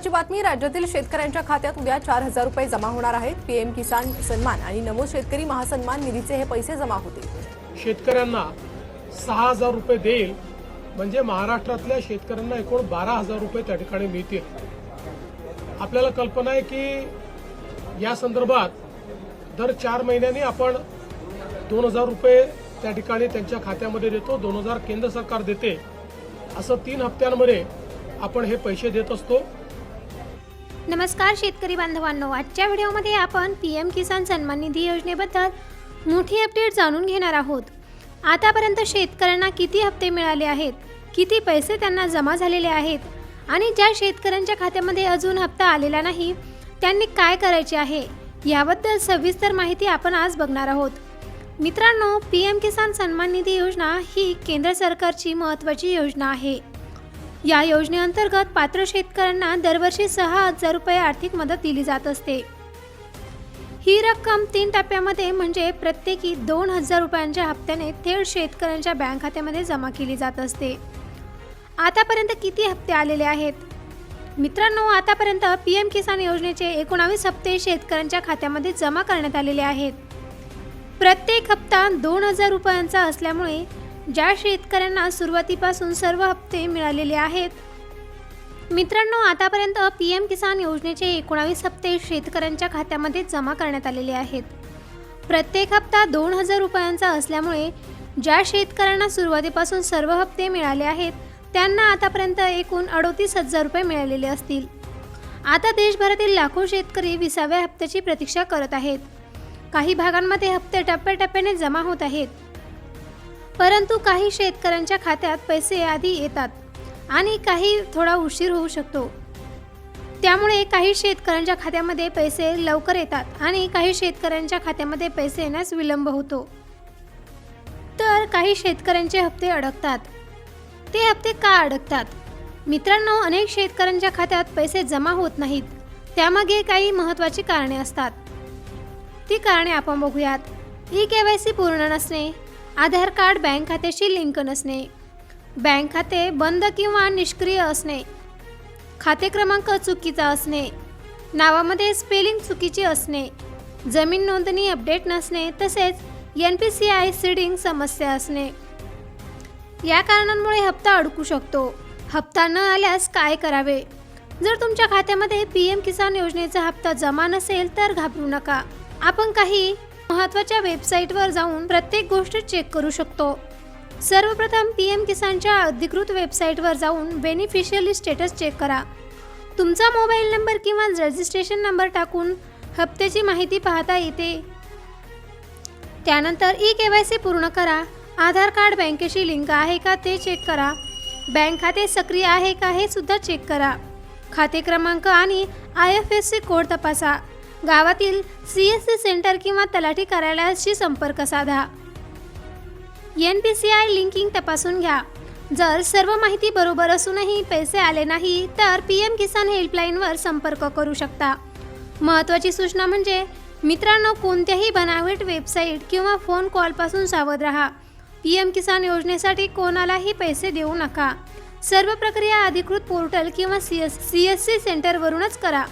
महत्त्वाची बातमी, राज्यातील शेतकऱ्यांच्या खात्यात उद्या 4,000 रुपये जमा होणार आहेत। पीएम किसान सन्मान आणि नमो शेतकरी महासन्मान निधीचे हे पैसे जमा होतील। शेतकऱ्यांना 6,000 रुपये देईल, म्हणजे महाराष्ट्रातल्या शेतकऱ्यांना एकूण 12,000 रुपये त्या ठिकाणी मिळतील। आपल्याला कल्पना आहे की या संदर्भात दर 4 महिन्यांनी आपण 2,000 रुपये त्या ठिकाणी त्यांच्या खात्यामध्ये देतो, 2,000 केंद्र सरकार देते, असं 3 हप्त्यांमध्ये आपण हे पैसे देत असतो। नमस्कार शेतकरी बांधवांनो, आजच्या व्हिडिओमध्ये आपण पीएम किसान सन्मान निधी योजनेबद्दल मोठी अपडेट जाणून घेणार आहोत। आतापर्यंत शेतकऱ्यांना किती हप्ते मिळाले आहेत, किती पैसे त्यांना जमा झालेले आहेत आणि ज्या शेतकऱ्यांच्या खात्यामध्ये अजून हप्ता आलेला नाही त्यांनी काय करायचे आहे याबद्दल सविस्तर माहिती आपण आज बघणार आहोत। मित्रांनो, पीएम किसान सन्मान निधी योजना ही केंद्र सरकारची महत्त्वाची योजना आहे। या योजनेअंतर्गत पात्र शेतकऱ्यांना दरवर्षी 6,000 रुपये आर्थिक मदत दिली जात असते। ही रक्कम 3 टप्प्यामध्ये म्हणजे प्रत्येकी 2,000 रुपयांच्या हप्त्याने थेट शेतकऱ्यांच्या बँक खात्यामध्ये जमा केली जात असते। आतापर्यंत किती हप्ते आलेले आहेत? मित्रांनो, आतापर्यंत पीएम किसान योजनेचे 19 हप्ते शेतकऱ्यांच्या खात्यामध्ये जमा करण्यात आलेले आहेत। प्रत्येक हप्ता 2,000 रुपयांचा असल्यामुळे ज्या शेतकऱ्यांना सुरुवातीपासून सर्व हप्ते मिळालेले आहेत, मित्रांनो आतापर्यंत पीएम किसान योजनेचे 19 हप्ते शेतकऱ्यांच्या खात्यामध्ये जमा करण्यात आलेले आहेत। प्रत्येक हप्ता 2,000 रुपयांचा असल्यामुळे ज्या शेतकऱ्यांना सुरुवातीपासून सर्व हप्ते मिळाले आहेत त्यांना आतापर्यंत एकूण 38,000 रुपये मिळालेले असतील। आता देशभरातील लाखो शेतकरी 20व्या हप्त्याची प्रतीक्षा करत आहेत। काही भागांमध्ये हप्ते टप्प्याटप्प्याने जमा होत आहेत, परंतु काही शेतकऱ्यांच्या खात्यात पैसे आधी येतात आणि काही थोडा उशीर होऊ शकतो। त्यामुळे काही शेतकऱ्यांच्या खात्यामध्ये पैसे लवकर येतात आणि काही शेतकऱ्यांच्या खात्यामध्ये पैसे येण्यास विलंब होतो, तर काही शेतकऱ्यांचे हप्ते अडकतात। ते हप्ते का अडकतात? मित्रांनो, अनेक शेतकऱ्यांच्या खात्यात पैसे जमा होत नाहीत, त्यामागे काही महत्त्वाची कारणे असतात। ती कारणे आपण बघूयात। ई-केवायसी पूर्ण नसणे, आधार कार्ड बँक खात्याशी लिंक नसणे, बँक खाते बंद किंवा निष्क्रिय असणे, खाते क्रमांक चुकीचा असणे, नावामध्ये स्पेलिंग चुकीची असणे, जमीन नोंदणी अपडेट नसणे, तसेच NPCI सीडिंग समस्या असणे। या कारणांमुळे हप्ता अडकू शकतो। हप्ता न आल्यास काय करावे? जर तुमच्या खात्यामध्ये पीएम किसान योजनेचा हप्ता जमा नसेल तर घाबरू नका। आपण काही महत्त्वाच्या वेबसाईटवर जाऊन प्रत्येक गोष्ट चेक करू शकतो। सर्वप्रथम पीएम किसानच्या अधिकृत वेबसाईटवर जाऊन बेनिफिशियरी स्टेटस चेक करा। तुमचा मोबाईल नंबर किंवा रजिस्ट्रेशन नंबर टाकून हप्त्याची माहिती पाहता येते। त्यानंतर ई-केवायसी पूर्ण करा। आधार कार्ड बँकेशी लिंक आहे का ते चेक करा। बँक खाते सक्रिय आहे का हे सुद्धा चेक करा। खाते क्रमांक आणि IFSC कोड तपासा। गावातील CSC सेंटर किंवा तलाठी कार्यालयाशी संपर्क साधा। NPCI लिंकिंग तपासून घ्या। जर सर्व माहिती बरोबर असूनही पैसे आले नाही तर पीएम किसान हेल्पलाईनवर संपर्क करू शकता। महत्त्वाची सूचना म्हणजे मित्रांनो, कोणत्याही बनावट वेबसाईट किंवा फोन कॉलपासून सावध राहा। पीएम किसान योजनेसाठी कोणालाही पैसे देऊ नका। सर्व प्रक्रिया अधिकृत पोर्टल किंवा CSC सेंटरवरूनच करा।